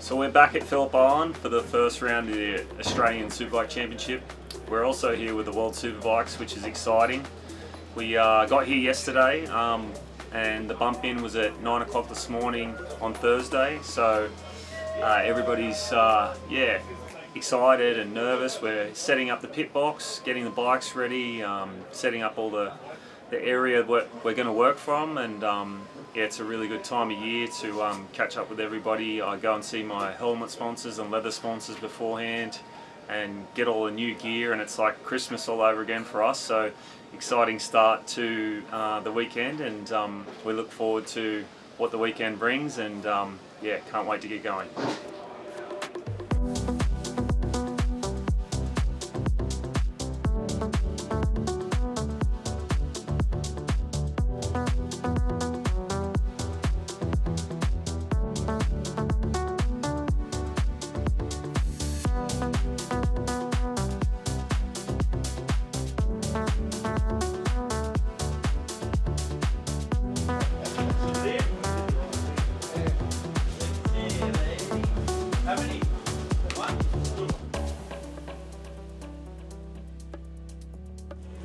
So we're back at Phillip Island for the first round of the Australian Superbike Championship. We're also here with the World Superbikes, which is exciting. We got here yesterday and the bump in was at 9 o'clock this morning on Thursday. So everybody's excited and nervous. We're setting up the pit box, getting the bikes ready, setting up all the area we're going to work from, and it's a really good time of year to catch up with everybody. I go and see my helmet sponsors and leather sponsors beforehand and get all the new gear, and it's like Christmas all over again for us. So exciting start to the weekend, and we look forward to what the weekend brings, and can't wait to get going.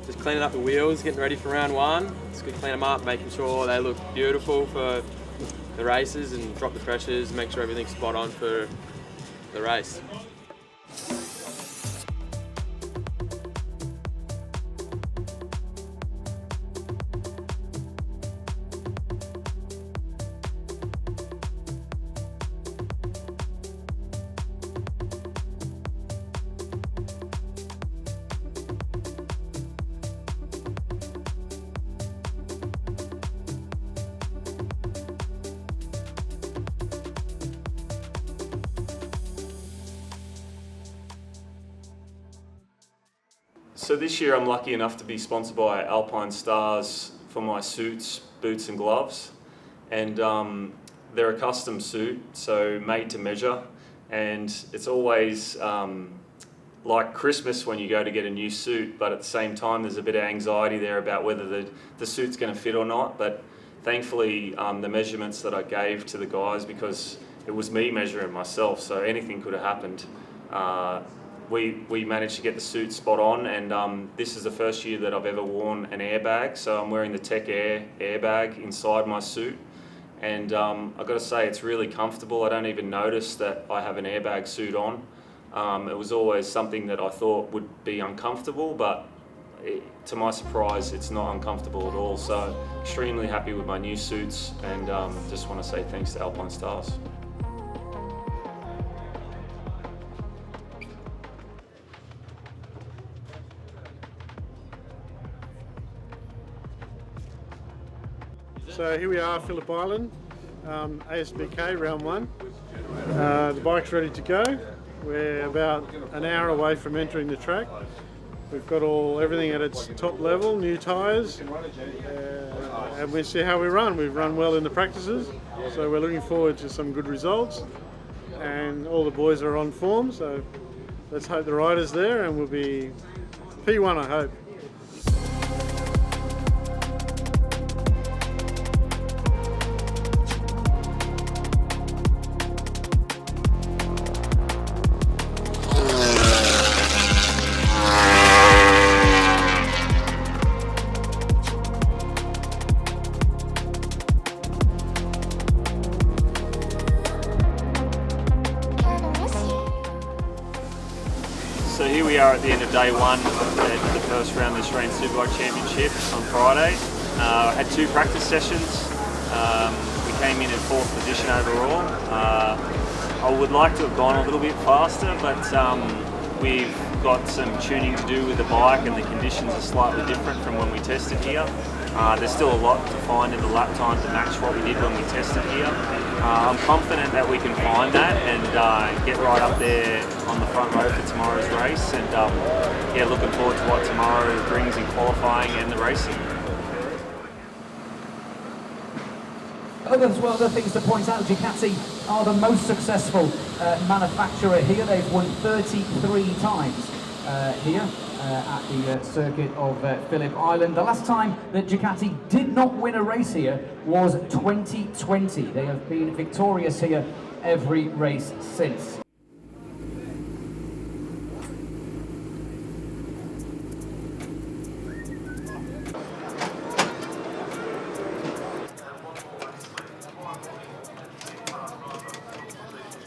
Just cleaning up the wheels, getting ready for round one. Just good clean them up, making sure they look beautiful for the races, and drop the pressures, make sure everything's spot on for the race. So this year I'm lucky enough to be sponsored by Alpine Stars for my suits, boots and gloves, and they're a custom suit, so made to measure, and it's always like Christmas when you go to get a new suit, but at the same time there's a bit of anxiety there about whether the suit's going to fit or not. But thankfully the measurements that I gave to the guys, because it was me measuring myself, so anything could have happened, we managed to get the suit spot on, and this is the first year that I've ever worn an airbag, so I'm wearing the Tech Air airbag inside my suit, and I've got to say it's really comfortable. I don't even notice that I have an airbag suit on. It was always something that I thought would be uncomfortable, but to my surprise it's not uncomfortable at all, so extremely happy with my new suits, and just want to say thanks to Alpine Stars. So here we are, Phillip Island, ASBK round one. The bike's ready to go. We're about an hour away from entering the track. We've got everything at its top level, new tyres, and we'll see how we run. We've run well in the practices, so we're looking forward to some good results. And all the boys are on form, so let's hope the rider's there, and we'll be P1, I hope. So here we are at the end of day one at the first round of the Australian Superbike Championship on Friday. I had two practice sessions. We came in 4th position overall. I would like to have gone a little bit faster, but we've got some tuning to do with the bike, and the conditions are slightly different from when we tested here. There's still a lot to find in the lap time to match what we did when we tested here. I'm confident that we can find that and get right up there on the front row for tomorrow's race, and looking forward to what tomorrow brings in qualifying and the racing. Other things to point out, Ducati are the most successful manufacturer here. They've won 33 times here at the circuit of Phillip Island. The last time that Ducati did not win a race here was 2020. They have been victorious here every race since.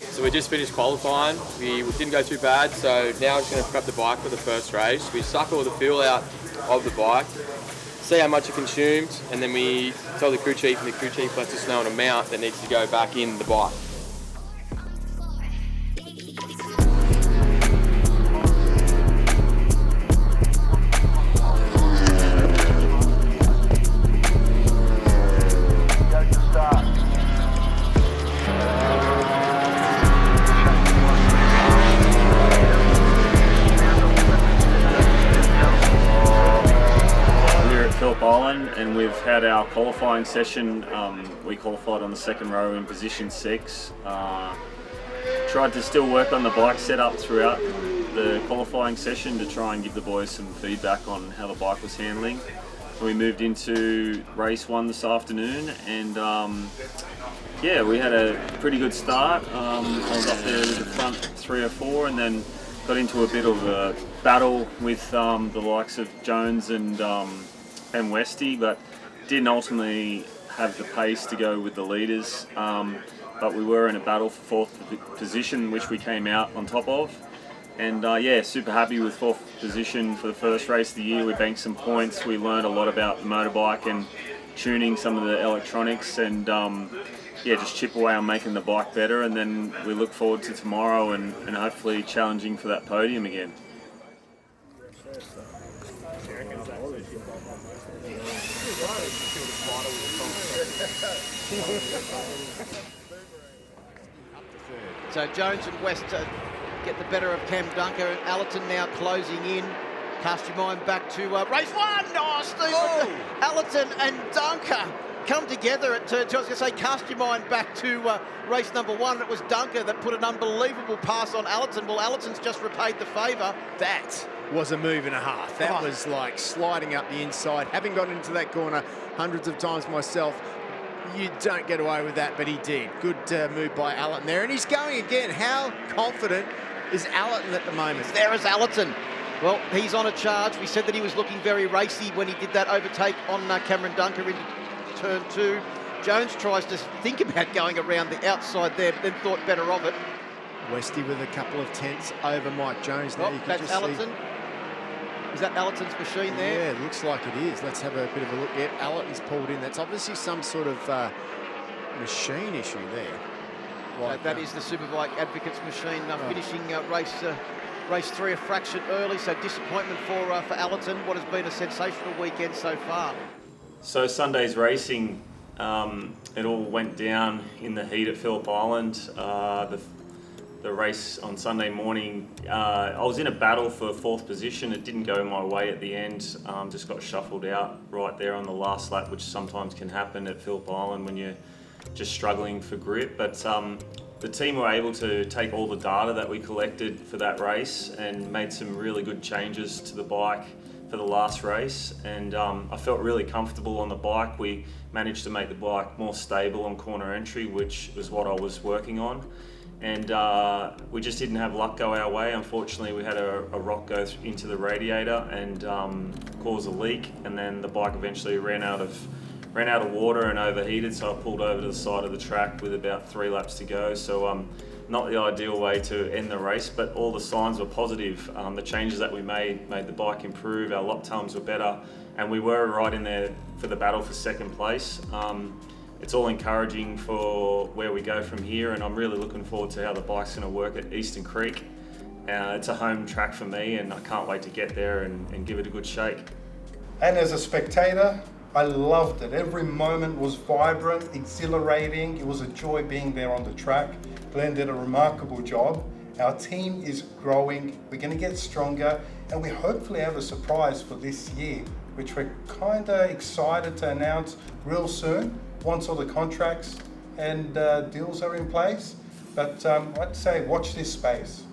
So we just finished qualifying. We didn't go too bad, so now we're just going to prep the bike for the first race. We suck all the fuel out of the bike, see how much it consumed, and then we tell the crew chief, and the crew chief lets us know an amount that needs to go back in the bike. Phillip Island, and we've had our qualifying session. We qualified on the second row in position 6. Tried to still work on the bike setup throughout the qualifying session to try and give the boys some feedback on how the bike was handling. So we moved into race 1 this afternoon, and yeah, we had a pretty good start. I was up there with the front 3 or 4, and then got into a bit of a battle with the likes of Jones and Westy, but didn't ultimately have the pace to go with the leaders. But we were in a battle for 4th position, which we came out on top of. And yeah, super happy with 4th position for the first race of the year. We banked some points. We learned a lot about the motorbike and tuning some of the electronics, and yeah, just chip away on making the bike better. And then we look forward to tomorrow and hopefully challenging for that podium again. So Jones and West get the better of Cam Dunker, and Allerton now closing in. Cast your mind back to race 1. Oh, Stephen! Allerton and Dunker come together at turn 2. I was going to say, cast your mind back to race number 1. It was Dunker that put an unbelievable pass on Allerton. Well, Allerton's just repaid the favour. That was a move and a half. That was like sliding up the inside. Having gotten into that corner hundreds of times myself, you don't get away with that, but he did. Good move by Allerton there, and he's going again. How confident is Allerton at the moment? There is Allerton. Well, he's on a charge. We said that he was looking very racy when he did that overtake on Cameron Dunker into turn 2. Jones tries to think about going around the outside there, but then thought better of it. Westy with a couple of tenths over Mike Jones. Now you can that's just Allerton. see. Is that Allerton's machine there? Yeah, it looks like it is. Let's have a bit of a look. Yeah, Allerton's pulled in. That's obviously some sort of machine issue there. Like, that is the Superbike Advocates machine finishing race 3 a fraction early, so disappointment for Allerton. What has been a sensational weekend so far. So Sunday's racing, it all went down in the heat at Phillip Island. The race on Sunday morning, I was in a battle for 4th position. It didn't go my way at the end. Just got shuffled out right there on the last lap, which sometimes can happen at Phillip Island when you're just struggling for grip. But the team were able to take all the data that we collected for that race and made some really good changes to the bike for the last race. And I felt really comfortable on the bike. We managed to make the bike more stable on corner entry, which was what I was working on. And we just didn't have luck go our way. Unfortunately, we had a rock go into the radiator and cause a leak, and then the bike eventually ran out of water and overheated, so I pulled over to the side of the track with about 3 laps to go. So not the ideal way to end the race, but all the signs were positive. The changes that we made the bike improve, our lap times were better, and we were right in there for the battle for 2nd place. It's all encouraging for where we go from here, and I'm really looking forward to how the bike's going to work at Eastern Creek. It's a home track for me, and I can't wait to get there and give it a good shake. And as a spectator, I loved it. Every moment was vibrant, exhilarating. It was a joy being there on the track. Glenn did a remarkable job. Our team is growing. We're going to get stronger, and we hopefully have a surprise for this year, which we're kind of excited to announce real soon, once all the contracts and deals are in place. But I'd say watch this space.